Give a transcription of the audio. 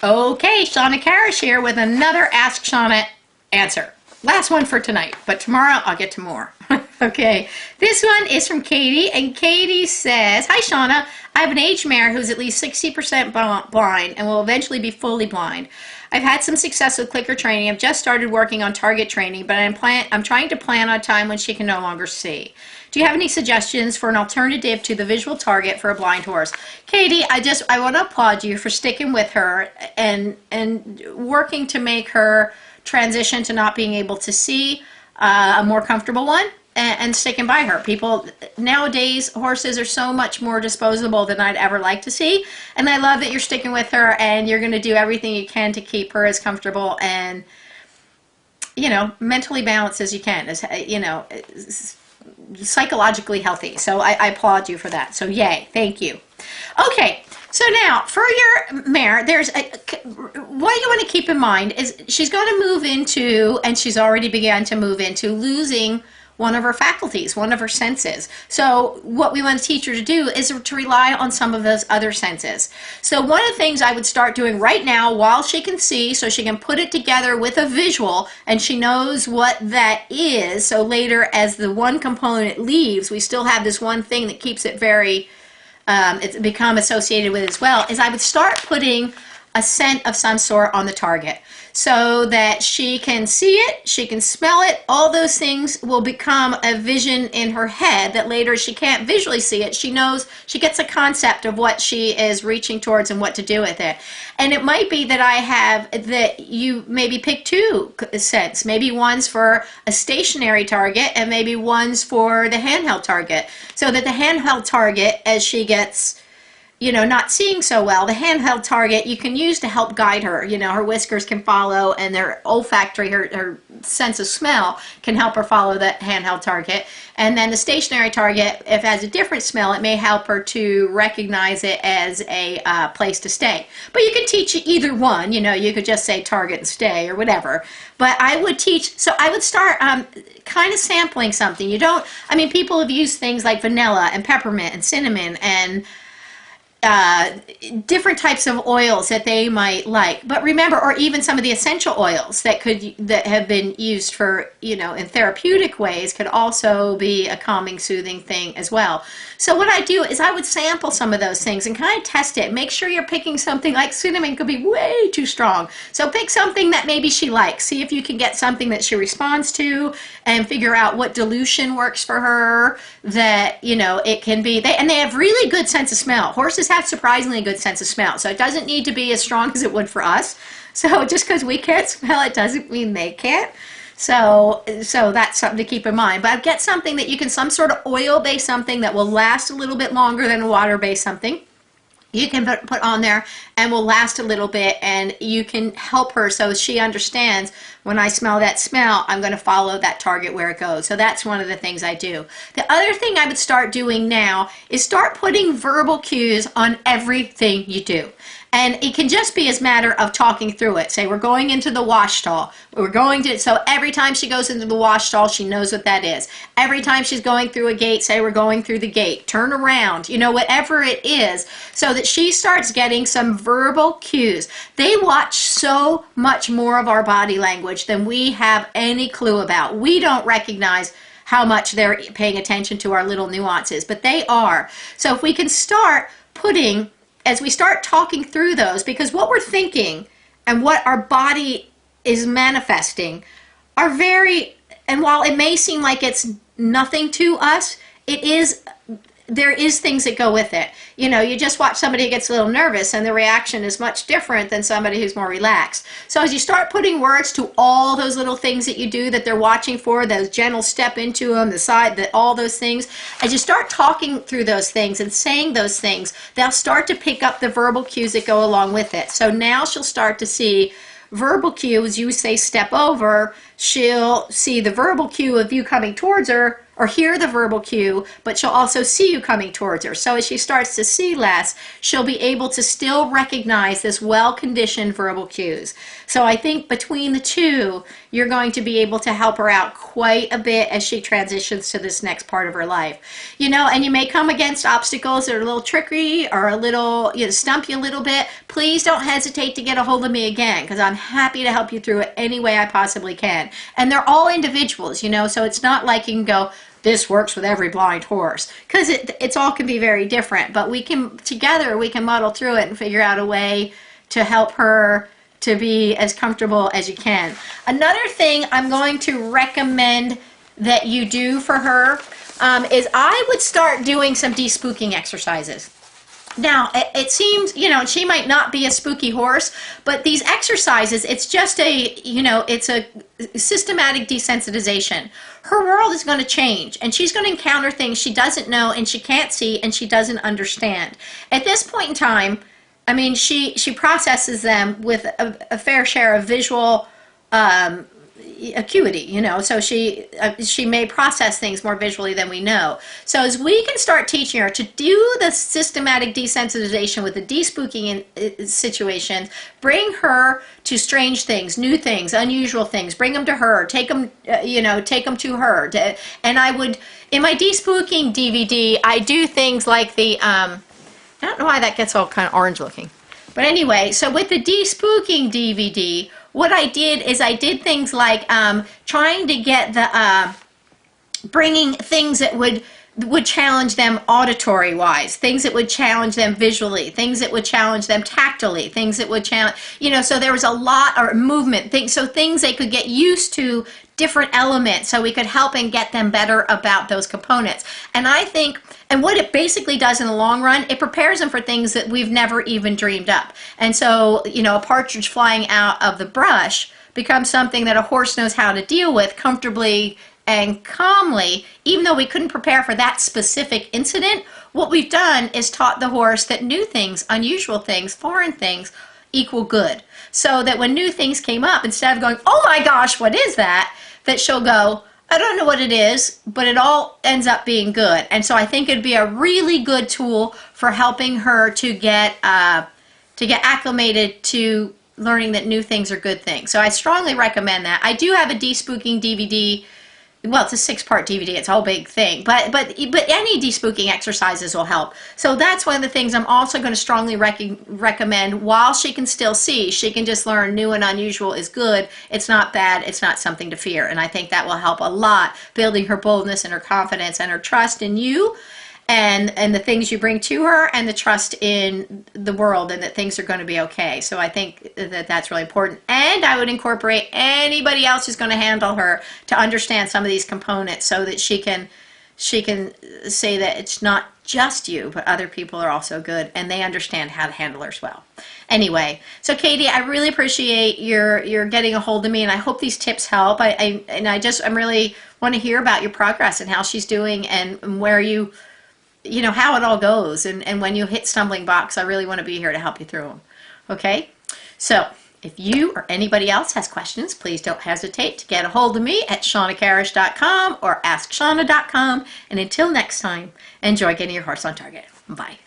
Okay, Shawna Karrasch here with another Ask Shawna answer. Last one for tonight, but tomorrow I'll get to more. Okay, this one is from Katie, and Katie says, "Hi Shawna, I have an aged mare who's at least 60% blind and will eventually be fully blind. I've had some success with clicker training. I've just started working on target training, but I'm trying to plan on a time when she can no longer see. Do you have any suggestions for an alternative to the visual target for a blind horse?" Katie, I want to applaud you for sticking with her and working to make her transition to not being able to see a more comfortable one, and sticking by her. People nowadays, horses are so much more disposable than I'd ever like to see, and I love that you're sticking with her and you're going to do everything you can to keep her as comfortable and, you know, mentally balanced as you can, as you know, psychologically healthy. So I applaud you for that. So yay, thank you. Okay, so now for your mare, there's what you want to keep in mind is she's going to move into, and she's already begun to move into, losing one of her faculties, one of her senses. So what we want to teach her to do is to rely on some of those other senses. So one of the things I would start doing right now while she can see, so she can put it together with a visual and she knows what that is, so later as the one component leaves, we still have this one thing that keeps it very, it's become associated with it as well, is I would start putting a scent of some sort on the target so that she can see it, she can smell it, all those things will become a vision in her head that later she can't visually see it. She knows, she gets a concept of what she is reaching towards and what to do with it. And it might be that you maybe pick two scents, maybe one's for a stationary target and maybe one's for the handheld target. So that the handheld target, as she gets, you know, not seeing so well, the handheld target you can use to help guide her. You know, her whiskers can follow, and their olfactory, her sense of smell can help her follow that handheld target. And then the stationary target, if it has a different smell, it may help her to recognize it as a place to stay. But you can teach either one. You know, you could just say target and stay or whatever. But I would teach, so I would start kind of sampling something. You don't, I mean, people have used things like vanilla and peppermint and cinnamon and different types of oils that they might like, but remember, or even some of the essential oils that have been used for, you know, in therapeutic ways could also be a calming, soothing thing as well. So what I do is I would sample some of those things and kind of test it. Make sure you're picking something like cinnamon could be way too strong. So pick something that maybe she likes. See if you can get something that she responds to and figure out what dilution works for her, that, you know, it can be, and they have really good sense of smell. Horses have surprisingly good sense of smell. So it doesn't need to be as strong as it would for us. So just because we can't smell it doesn't mean they can't. So that's something to keep in mind. But get something that you can, some sort of oil-based something that will last a little bit longer than a water-based something. You can put on there and will last a little bit, and you can help her so she understands, when I smell that smell, I'm going to follow that target where it goes. So that's one of the things I do. The other thing I would start doing now is start putting verbal cues on everything you do. And it can just be as a matter of talking through it. Say we're going into the wash stall. So every time she goes into the wash stall, she knows what that is. Every time she's going through a gate, say we're going through the gate. Turn around, you know, whatever it is, so that she starts getting some verbal cues. They watch so much more of our body language than we have any clue about. We don't recognize how much they're paying attention to our little nuances, but they are. So if we can start putting, as we start talking through those, because what we're thinking and what our body is manifesting are very, and while it may seem like it's nothing to us, it is, there is things that go with it. You know, you just watch somebody who gets a little nervous and the reaction is much different than somebody who's more relaxed. So as you start putting words to all those little things that you do that they're watching for, those gentle step into them, the side, that all those things, as you start talking through those things and saying those things, they'll start to pick up the verbal cues that go along with it. So now she'll start to see verbal cues. You say step over, she'll see the verbal cue of you coming towards her or hear the verbal cue, but she'll also see you coming towards her. So as she starts to see less, she'll be able to still recognize this well-conditioned verbal cues. So I think between the two, you're going to be able to help her out quite a bit as she transitions to this next part of her life. You know, and you may come against obstacles that are a little tricky or a little, you know, stump you a little bit. Please don't hesitate to get a hold of me again, because I'm happy to help you through it any way I possibly can. And they're all individuals, you know, so it's not like you can go, this works with every blind horse, because it's all can be very different, but we can together we can muddle through it and figure out a way to help her to be as comfortable as you can. Another thing I'm going to recommend that you do for her is I would start doing some de-spooking exercises. Now, it seems, you know, she might not be a spooky horse, but these exercises, it's just a, you know, it's a systematic desensitization. Her world is going to change, and she's going to encounter things she doesn't know and she can't see and she doesn't understand. At this point in time, I mean, she processes them with a fair share of visual acuity, you know, so she may process things more visually than we know. So as we can start teaching her to do the systematic desensitization with the de-spooking situations, bring her to strange things, new things, unusual things, bring them to her, take them, you know, take them to her. And I would, in my de-spooking DVD, I do things like the, I don't know why that gets all kind of orange looking. But anyway, so with the de-spooking DVD, what I did is I did things like trying to get the, bringing things that would challenge them auditory wise, things that would challenge them visually, things that would challenge them tactily, things that would challenge, you know, so there was a lot, or movement, things, so things they could get used to, different elements, so we could help and get them better about those components. And I think, and what it basically does in the long run, it prepares them for things that we've never even dreamed up. And so, you know, a partridge flying out of the brush becomes something that a horse knows how to deal with comfortably and calmly. Even though we couldn't prepare for that specific incident, what we've done is taught the horse that new things, unusual things, foreign things equal good. So that when new things came up, instead of going, oh my gosh, what is that? That she'll go, I don't know what it is, but it all ends up being good. And so I think it'd be a really good tool for helping her to get acclimated to learning that new things are good things. So I strongly recommend that. I do have a de-spooking DVD. Well, it's a 6-part DVD. It's a whole big thing. But any de-spooking exercises will help. So that's one of the things I'm also going to strongly recommend. While she can still see, she can just learn new and unusual is good. It's not bad. It's not something to fear. And I think that will help a lot, building her boldness and her confidence and her trust in you and the things you bring to her, and the trust in the world, and that things are going to be okay. So I think that that's really important. And I would incorporate anybody else who's going to handle her to understand some of these components, so that she can say that it's not just you, but other people are also good, and they understand how to handle her as well. Anyway, so Katie, I really appreciate your getting a hold of me, and I hope these tips help. I really want to hear about your progress and how she's doing, and where you know, how it all goes, and when you hit stumbling blocks, I really want to be here to help you through them. Okay? So, if you or anybody else has questions, please don't hesitate to get a hold of me at shawnakarrasch.com or askshawna.com. And until next time, enjoy getting your horse on target. Bye.